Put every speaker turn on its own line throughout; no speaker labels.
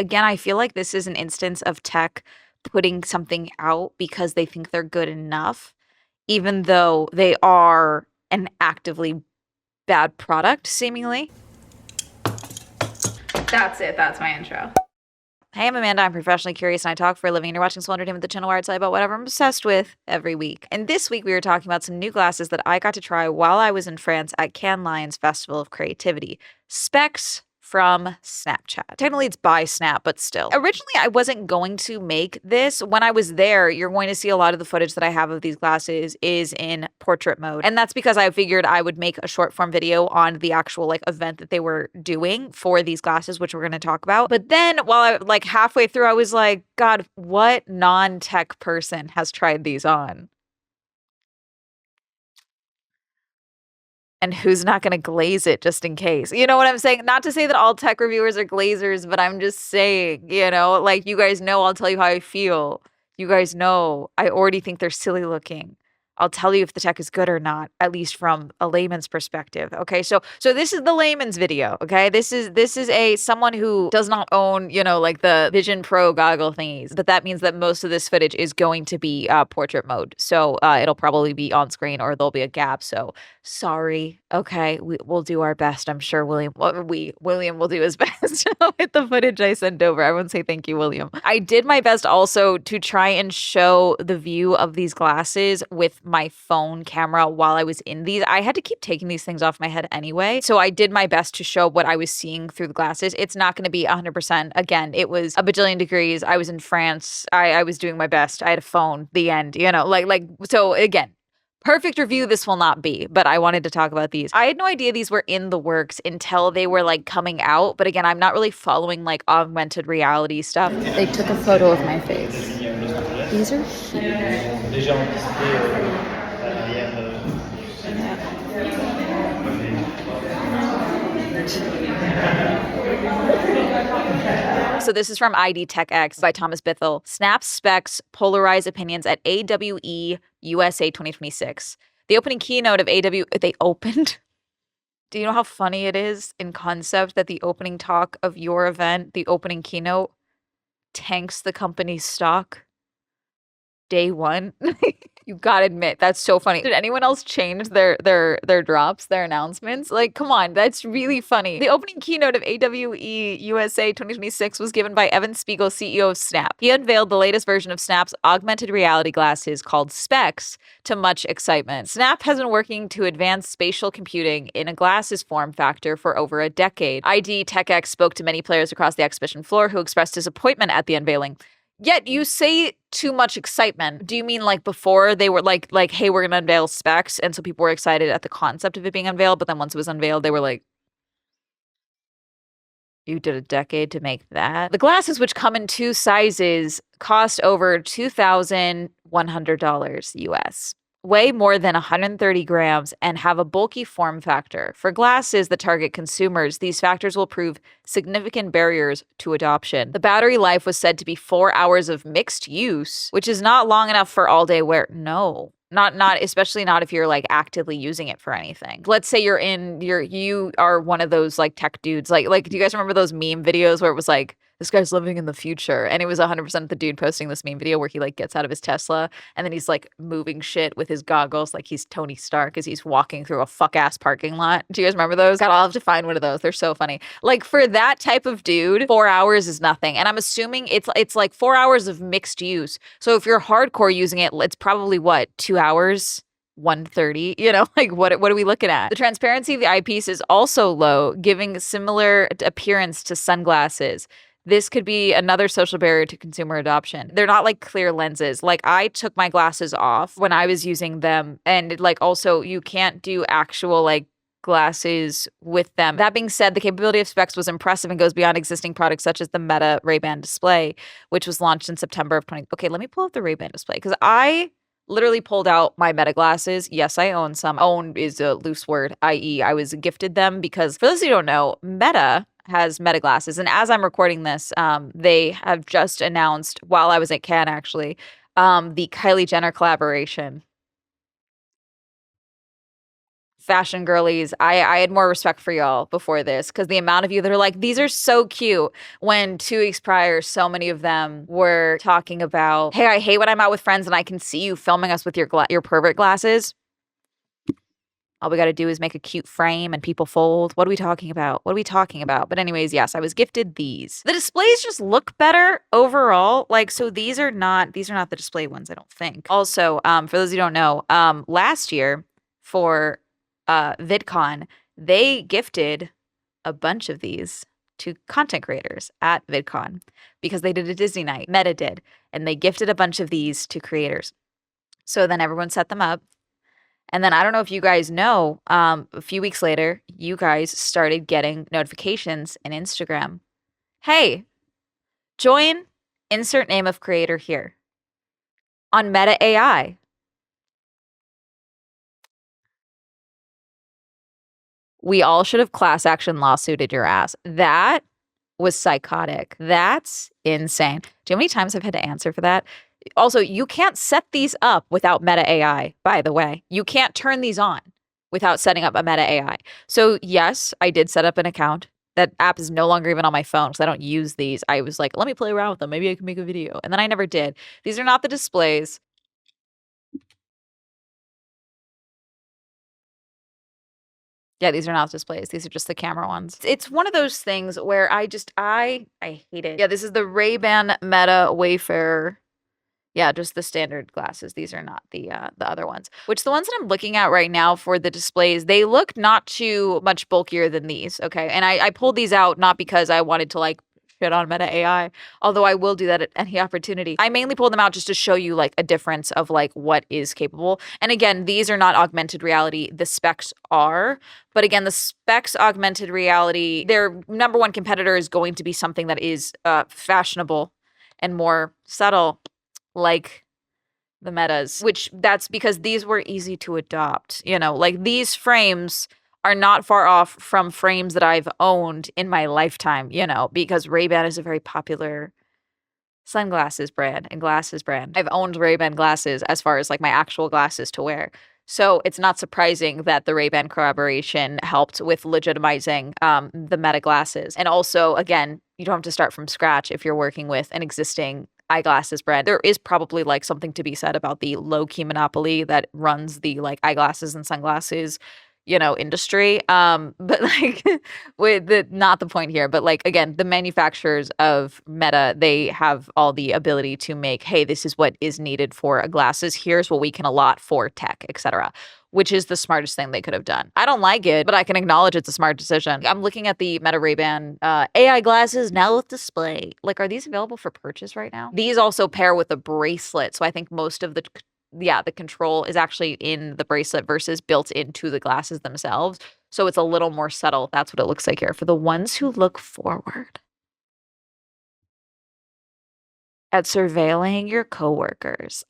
again, I feel like this is an instance of tech putting something out because they think they're good enough, even though they are an actively bad product, seemingly. That's it. That's my intro. Hey, I'm Amanda. I'm professionally curious and I talk for a living. And you're watching Swell Entertainment, the channel where I tell you about whatever I'm obsessed with every week. And this week we were talking about some new glasses that I got to try while I was in France at Cannes Lions Festival of Creativity. Specs from Snapchat. Technically it's by Snap, but still. Originally, I wasn't going to make this. When I was there, you're going to see a lot of the footage that I have of these glasses is in portrait mode. And that's because I figured I would make a short form video on the actual like event that they were doing for these glasses, which we're going to talk about. But then while I like halfway through, I was like, God, what non-tech person has tried these on? And who's not going to glaze it just in case? You know what I'm saying? Not to say that all tech reviewers are glazers, but I'm just saying, like you guys know, I'll tell you how I feel. You guys know, I already think they're silly looking. I'll tell you if the tech is good or not, at least from a layman's perspective. Okay, so this is the layman's video. Okay, this is a someone who does not own like the Vision Pro goggle thingies, but that means that most of this footage is going to be portrait mode. So it'll probably be on screen or there'll be a gap. So sorry. Okay, we'll do our best. I'm sure William will do his best with the footage I sent over. I won't say thank you, William. I did my best also to try and show the view of these glasses with my phone camera while I was in these. I had to keep taking these things off my head anyway. So I did my best to show what I was seeing through the glasses. It's not going to be 100%. Again, it was a bajillion degrees. I was in France. I was doing my best. I had a phone, the end, so again, perfect review this will not be, but I wanted to talk about these. I had no idea these were in the works until they were like coming out. But again, I'm not really following like augmented reality stuff. They took a photo of my face. These are huge. So this is from ID Tech X by Thomas Bithell. Snap specs polarize opinions at AWE USA 2026. The opening keynote of they opened. Do you know how funny it is in concept that the opening talk of your event, the opening keynote, tanks the company's stock day one? You gotta admit, that's so funny. Did anyone else change their drops, their announcements? Like, come on, that's really funny. The opening keynote of AWE USA 2026 was given by Evan Spiegel, CEO of Snap. He unveiled the latest version of Snap's augmented reality glasses called Specs to much excitement. Snap has been working to advance spatial computing in a glasses form factor for over a decade. ID TechX spoke to many players across the exhibition floor who expressed disappointment at the unveiling. Yet you say too much excitement. Do you mean like before they were like, hey, we're going to unveil specs, and so people were excited at the concept of it being unveiled, but then once it was unveiled, they were like, you did a decade to make that? The glasses, which come in two sizes, cost over $2,100 US. Weigh more than 130 grams and have a bulky form factor. For glasses that target consumers, these factors will prove significant barriers to adoption. The battery life was said to be 4 hours of mixed use, which is not long enough for all day wear. No. Not especially not if you're like actively using it for anything. Let's say you are one of those like tech dudes. Like do you guys remember those meme videos where it was like, this guy's living in the future? And it was 100% the dude posting this meme video where he like gets out of his Tesla and then he's like moving shit with his goggles like he's Tony Stark as he's walking through a fuck ass parking lot. Do you guys remember those? God, I'll have to find one of those. They're so funny. Like for that type of dude, 4 hours is nothing. And I'm assuming it's like 4 hours of mixed use. So if you're hardcore using it, it's probably what, 2 hours? 130, like what are we looking at? The transparency of the eyepiece is also low, giving similar appearance to sunglasses. This could be another social barrier to consumer adoption. They're not like clear lenses. Like I took my glasses off when I was using them, and like also you can't do actual like glasses with them. That being said, the capability of specs was impressive and goes beyond existing products such as the Meta Ray-Ban display, which was launched in September of 20. Okay, let me pull up the Ray-Ban display because I literally pulled out my Meta glasses. Yes, I own some. Own is a loose word, i.e. I was gifted them because for those who don't know, Meta has Meta glasses. And as I'm recording this, they have just announced, while I was at Cannes actually, the Kylie Jenner collaboration. fashion girlies, I had more respect for y'all before this because the amount of you that are like, these are so cute. When 2 weeks prior, so many of them were talking about, hey, I hate when I'm out with friends and I can see you filming us with your pervert glasses. All we got to do is make a cute frame and people fold. What are we talking about? What are we talking about? But anyways, yes, I was gifted these. The displays just look better overall. Like, so these are not the display ones, I don't think. Also, for those who don't know, last year for VidCon, they gifted a bunch of these to content creators at VidCon because they did a Disney night. Meta did, and they gifted a bunch of these to creators. So then everyone set them up. And then I don't know if you guys know, a few weeks later, you guys started getting notifications in Instagram. Hey, join insert name of creator here on Meta AI. We all should have class action lawsuited your ass. That was psychotic. That's insane. Do you know how many times I've had to answer for that? Also, you can't set these up without Meta AI, by the way. You can't turn these on without setting up a Meta AI. So yes, I did set up an account. That app is no longer even on my phone because I don't use these. I was like, let me play around with them. Maybe I can make a video. And then I never did. These are not the displays. Yeah, these are not displays. These are just the camera ones. It's one of those things where I hate it. Yeah, this is the Ray-Ban Meta Wayfarer. Yeah, just the standard glasses. These are not the other ones. Which the ones that I'm looking at right now for the displays, they look not too much bulkier than these. Okay, and I pulled these out not because I wanted to like shit on Meta AI, although I will do that at any opportunity. I mainly pulled them out just to show you like a difference of like what is capable. And again, these are not augmented reality. The specs are, but again, the specs augmented reality, their number one competitor is going to be something that is fashionable and more subtle, like the Metas, which that's because these were easy to adopt. You know, like these frames are not far off from frames that I've owned in my lifetime, you know, because Ray-Ban is a very popular sunglasses brand and glasses brand. I've owned Ray-Ban glasses as far as like my actual glasses to wear. So it's not surprising that the Ray-Ban collaboration helped with legitimizing the Meta glasses. And also, again, you don't have to start from scratch if you're working with an existing eyeglasses brand. There is probably like something to be said about the low-key monopoly that runs the like eyeglasses and sunglasses, you know, industry. But like with the not the point here, but like again, the manufacturers of Meta, they have all the ability to make, hey, this is what is needed for glasses. Here's what we can allot for tech, etc., which is the smartest thing they could have done. I don't like it, but I can acknowledge it's a smart decision. I'm looking at the Meta Ray-Ban AI glasses now with display. Like, are these available for purchase right now? These also pair with a bracelet. So I think most of the control is actually in the bracelet versus built into the glasses themselves. So it's a little more subtle. That's what it looks like here for the ones who look forward at surveilling your coworkers,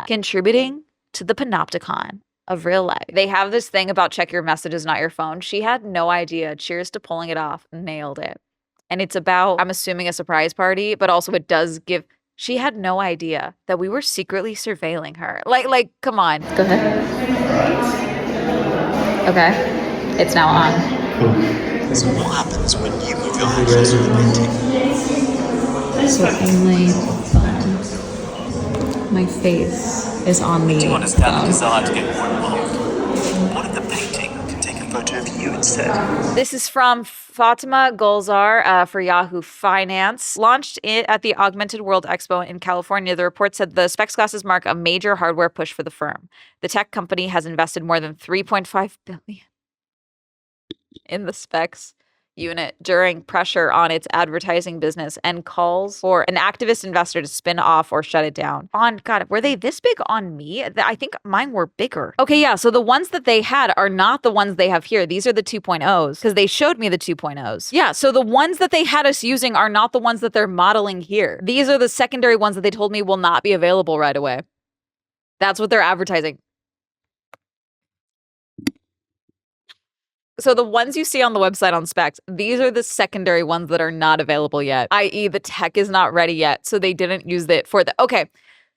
contributing to the panopticon of real life. They have this thing about check your messages, not your phone. She had no idea. Cheers to pulling it off. Nailed it. And it's about, I'm assuming, a surprise party, but also it does give. She had no idea that we were secretly surveilling her. Like, come on. Go ahead. Okay. It's now on.
Cool. So what happens when you move your hand through the painting?
So only my face is on the
Do you understand the desire to get more involved? What if the painting can take a photo of you instead?
This is from Fatima Golzar for Yahoo Finance. Launched at the Augmented World Expo in California, the report said the Specs glasses mark a major hardware push for the firm. The tech company has invested more than $3.5 billion in the Specs unit during pressure on its advertising business and calls for an activist investor to spin off or shut it down. God, were they this big on me? I think mine were bigger. Okay, yeah, so the ones that they had are not the ones they have here. These are the 2.0s because they showed me the 2.0s. Yeah, so the ones that they had us using are not the ones that they're modeling here. These are the secondary ones that they told me will not be available right away. That's what they're advertising. So the ones you see on the website on Specs, these are the secondary ones that are not available yet, i.e. the tech is not ready yet, so they didn't use it for the... Okay,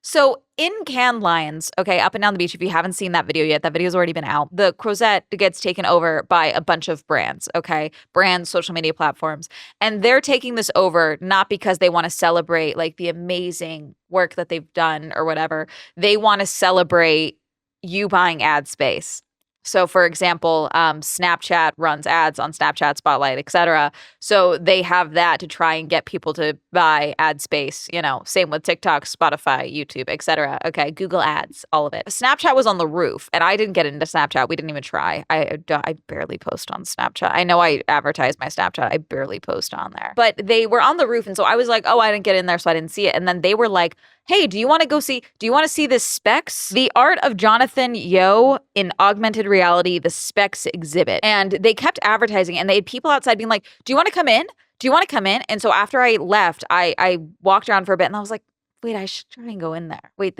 So in Cannes Lions, okay, up and down the beach, if you haven't seen that video yet, that video's already been out. The Crozet gets taken over by a bunch of brands, okay? Brands, social media platforms. And they're taking this over not because they want to celebrate like the amazing work that they've done or whatever. They want to celebrate you buying ad space. So, for example, Snapchat runs ads on Snapchat Spotlight, etc. So they have that to try and get people to buy ad space. Same with TikTok, Spotify, YouTube, etc. Okay, Google Ads, all of it. Snapchat was on the roof, and I didn't get into Snapchat. We didn't even try. I barely post on Snapchat. I know I advertise my Snapchat. I barely post on there, but they were on the roof, and so I was like, oh, I didn't get in there, so I didn't see it. And then they were like, hey, do you want to see this Specs? The Art of Jonathan Yeo in Augmented Reality, the Specs exhibit. And they kept advertising, and they had people outside being like, do you want to come in? Do you want to come in? And so after I left, I walked around for a bit, and I was like, wait, I should try and go in there. Wait,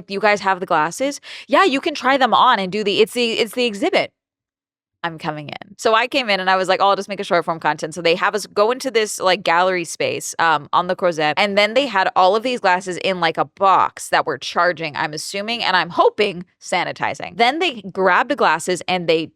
you guys have the glasses? Yeah, you can try them on and do it's the exhibit. I'm coming in. So I came in and I was like, oh, I'll just make a short form content. So they have us go into this like gallery space on the Crozet. And then they had all of these glasses in like a box that were charging, I'm assuming, and I'm hoping sanitizing. Then they grabbed the glasses and they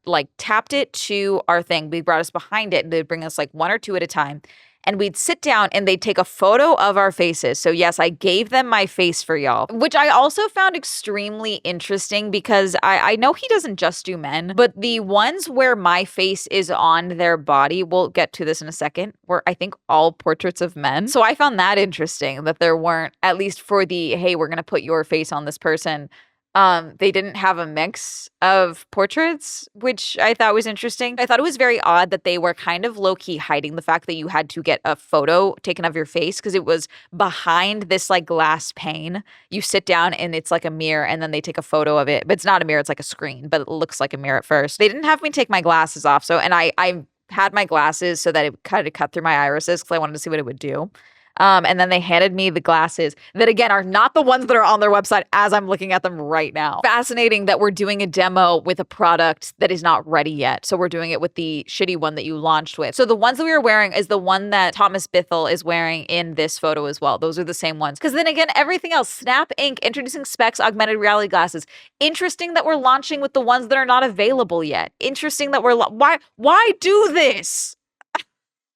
like tapped it to our thing. They brought us behind it and they'd bring us like one or two at a time. And we'd sit down and they'd take a photo of our faces. So yes, I gave them my face for y'all, which I also found extremely interesting because I know he doesn't just do men, but the ones where my face is on their body, we'll get to this in a second, were I think all portraits of men. So I found that interesting that there weren't, at least for the, hey, we're going to put your face on this person. They didn't have a mix of portraits, which I thought was interesting. I thought it was very odd that they were kind of low-key hiding the fact that you had to get a photo taken of your face because it was behind this like glass pane. You sit down and it's like a mirror and then they take a photo of it. But it's not a mirror, it's like a screen, but it looks like a mirror at first. They didn't have me take my glasses off. And I had my glasses so that it kind of cut through my irises because I wanted to see what it would do. And then they handed me the glasses that, again, are not the ones that are on their website as I'm looking at them right now. Fascinating that we're doing a demo with a product that is not ready yet. So we're doing it with the shitty one that you launched with. So the ones that we were wearing is the one that Thomas Bithell is wearing in this photo as well. Those are the same ones. Because then again, everything else, Snap Inc. introducing Specs augmented reality glasses. Interesting that we're launching with the ones that are not available yet. Interesting that why do this?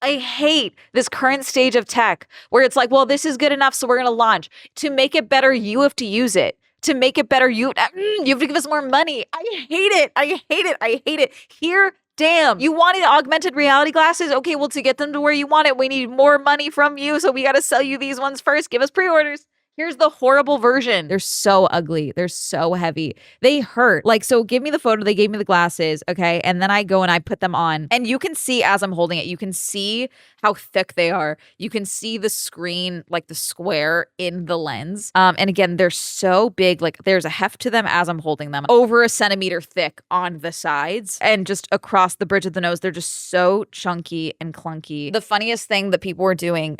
I hate this current stage of tech where it's like, well, this is good enough, so we're going to launch. To make it better, you have to use it. To make it better, you have to give us more money. I hate it. I hate it. I hate it. Here, damn. You wanted augmented reality glasses? Okay, well, to get them to where you want it, we need more money from you, so we got to sell you these ones first. Give us pre-orders. Here's the horrible version. They're so ugly. They're so heavy. They hurt. So give me the photo. They gave me the glasses. Okay. And then I go and I put them on. And you can see as I'm holding it, you can see how thick they are. You can see the screen, like the square in the lens. And again, they're so big. Like there's a heft to them as I'm holding them. Over a centimeter thick on the sides and just across the bridge of the nose. They're just so chunky and clunky. The funniest thing that people were doing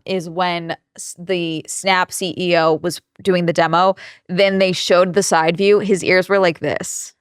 is when the Snap CEO was doing the demo, then they showed the side view. His ears were like this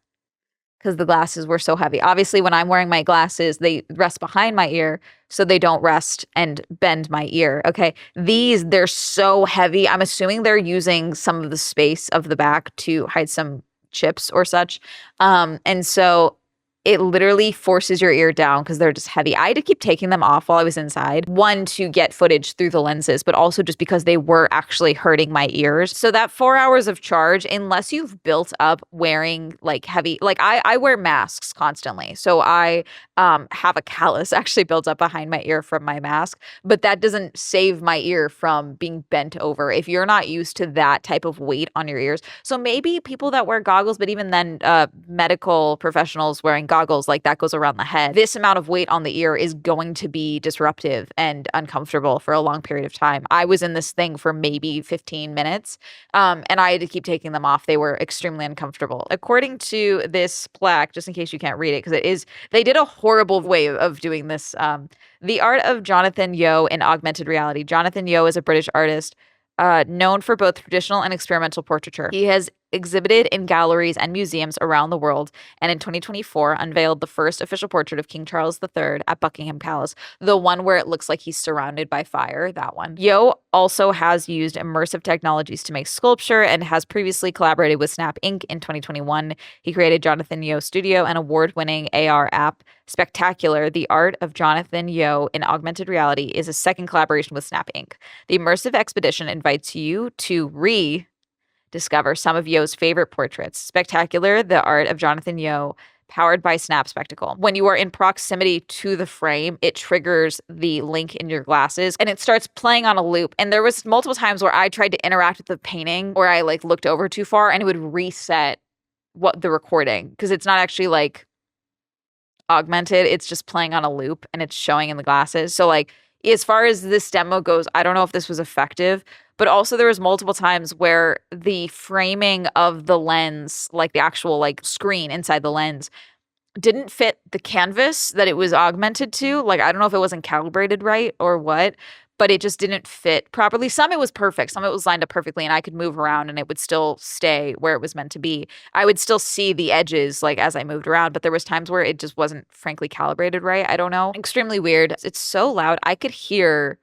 because the glasses were so heavy. Obviously, when I'm wearing my glasses, they rest behind my ear so they don't rest and bend my ear. Okay. They're so heavy. I'm assuming they're using some of the space of the back to hide some chips or such. And so it literally forces your ear down because they're just heavy. I had to keep taking them off while I was inside. One, to get footage through the lenses, but also just because they were actually hurting my ears. So that 4 hours of charge, unless you've built up wearing like heavy, like I wear masks constantly. So I have a callus actually built up behind my ear from my mask, but that doesn't save my ear from being bent over if you're not used to that type of weight on your ears. So maybe people that wear goggles, but even then medical professionals wearing goggles, like that goes around the head. This amount of weight on the ear is going to be disruptive and uncomfortable for a long period of time. I was in this thing for maybe 15 minutes and I had to keep taking them off. They were extremely uncomfortable. According to this plaque, just in case you can't read it, because they did a horrible way of doing this. The Art of Jonathan Yeo in Augmented Reality. Jonathan Yeo is a British artist known for both traditional and experimental portraiture. He has exhibited in galleries and museums around the world, and in 2024 unveiled the first official portrait of King Charles III at Buckingham Palace, the one where it looks like he's surrounded by fire, that one. Yo also has used immersive technologies to make sculpture and has previously collaborated with Snap Inc. in 2021. He created Jonathan Yo Studio, an award-winning AR app. Spectacular, The Art of Jonathan Yo in Augmented Reality is a second collaboration with Snap Inc. The immersive expedition invites you to discover some of Yo's favorite portraits. Spectacular, The Art of Jonathan Yo, powered by Snap Spectacle. When you are in proximity to the frame, it triggers the link in your glasses and it starts playing on a loop. And there was multiple times where I tried to interact with the painting or I like looked over too far and it would reset what the recording, because it's not actually like augmented, it's just playing on a loop and it's showing in the glasses. So like as far as this demo goes, I don't know if this was effective, but also there was multiple times where the framing of the lens, like the actual like screen inside the lens, didn't fit the canvas that it was augmented to. Like, I don't know if it wasn't calibrated right or what, but it just didn't fit properly. Some it was perfect. Some it was lined up perfectly and I could move around and it would still stay where it was meant to be. I would still see the edges like as I moved around, but there was times where it just wasn't frankly calibrated right. I don't know. Extremely weird. It's so loud. I could hear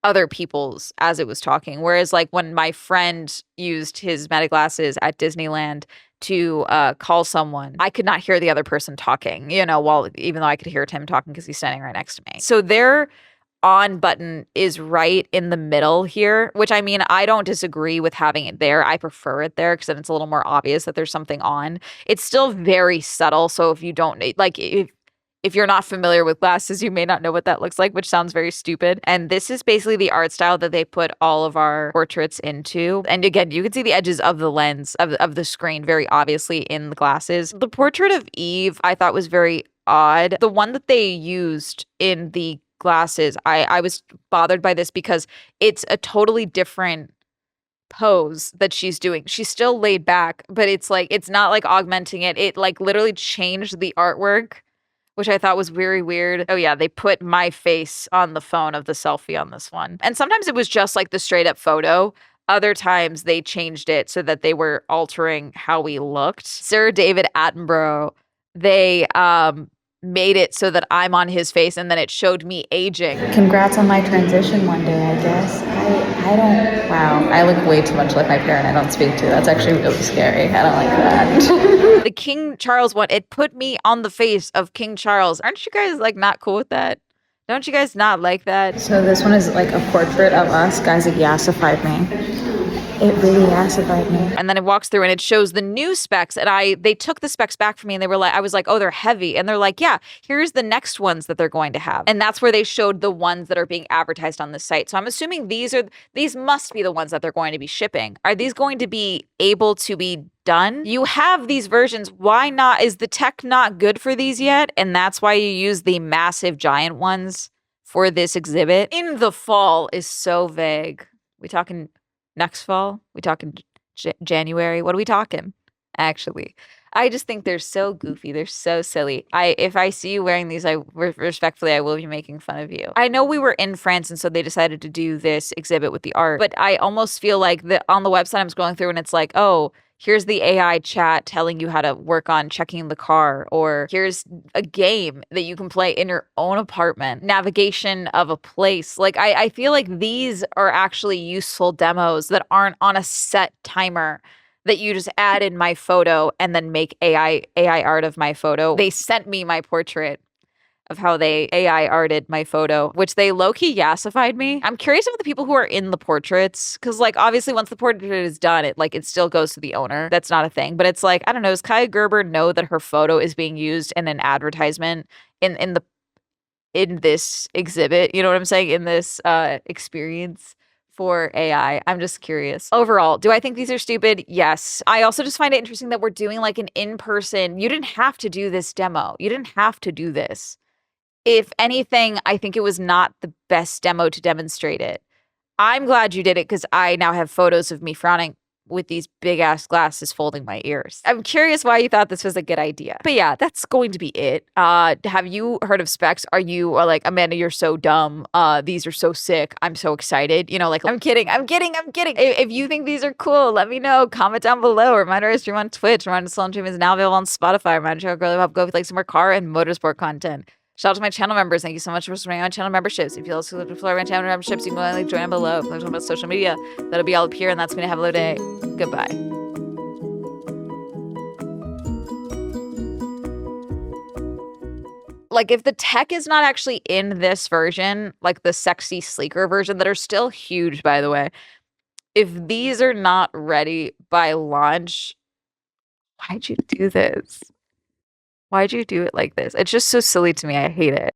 other people's as it was talking. Whereas like when my friend used his Meta glasses at Disneyland to call someone, I could not hear the other person talking, you know, while even though I could hear Tim talking because he's standing right next to me. So their on button is right in the middle here, which I mean, I don't disagree with having it there. I prefer it there because then it's a little more obvious that there's something on. It's still very subtle. So if you don't like, if you're not familiar with glasses, you may not know what that looks like, which sounds very stupid. And this is basically the art style that they put all of our portraits into. And again, you can see the edges of the lens of the screen very obviously in the glasses. The portrait of Eve I thought was very odd. The one that they used in the glasses, I was bothered by this because it's a totally different pose that she's doing. She's still laid back, but it's like, it's not like augmenting it. It like literally changed the artwork, which I thought was very weird. Oh yeah, they put my face on the phone of the selfie on this one. And sometimes it was just like the straight up photo. Other times they changed it so that they were altering how we looked. Sir David Attenborough, they made it so that I'm on his face and then it showed me aging.
Congrats on my transition one day, I guess. I don't, wow, I look way too much like my parent I don't speak to. That's actually really scary. I don't like that.
The King Charles one, it put me on the face of King Charles. Aren't you guys like not cool with that? Don't you guys not like that?
So this one is like a portrait of us. Guys, it yassified me. It really yassified me.
And then it walks through and it shows the new specs. And they took the specs back from me and they were like, I was like, oh, they're heavy. And they're like, yeah, here's the next ones that they're going to have. And that's where they showed the ones that are being advertised on the site. So I'm assuming these must be the ones that they're going to be shipping. Are these going to be able to be done? You have these versions. Why not? Is the tech not good for these yet? And that's why you use the massive giant ones for this exhibit. In the fall is so vague. We talking next fall? We talking January? What are we talking? Actually, I just think they're so goofy. They're so silly. If I see you wearing these, respectfully, I will be making fun of you. I know we were in France, and so they decided to do this exhibit with the art, but I almost feel like on the website I'm scrolling through and it's like, oh, here's the AI chat telling you how to work on checking the car, or here's a game that you can play in your own apartment, navigation of a place. Like, I feel like these are actually useful demos that aren't on a set timer that you just add in my photo and then make AI art of my photo. They sent me my portrait of how they AI arted my photo, which they low-key yassified me. I'm curious about the people who are in the portraits, because like obviously once the portrait is done, it still goes to the owner. That's not a thing. But it's like, I don't know, does Kaya Gerber know that her photo is being used in an advertisement in this exhibit? You know what I'm saying? In this experience for AI. I'm just curious. Overall, do I think these are stupid? Yes. I also just find it interesting that we're doing like an in-person. You didn't have to do this demo. You didn't have to do this. If anything, I think it was not the best demo to demonstrate it. I'm glad you did it because I now have photos of me frowning with these big ass glasses folding my ears. I'm curious why you thought this was a good idea. But yeah, that's going to be it. Have you heard of specs? Are you like, Amanda, you're so dumb. These are so sick. I'm so excited. You know, like, I'm kidding. If you think these are cool, let me know. Comment down below. Reminder I stream on Twitch. Reminder Swell Entertainment is now available on Spotify. Reminder to go with like some more car and motorsport content. Shout out to my channel members. Thank you so much for supporting my channel memberships. If you also look for my channel memberships, you can go and join down below. If you're talking about social media, that'll be all up here. And that's me to have a low day. Goodbye. Like, if the tech is not actually in this version, like the sexy, sleeker version that are still huge, by the way, if these are not ready by launch, why'd you do this? Why'd you do it like this? It's just so silly to me. I hate it.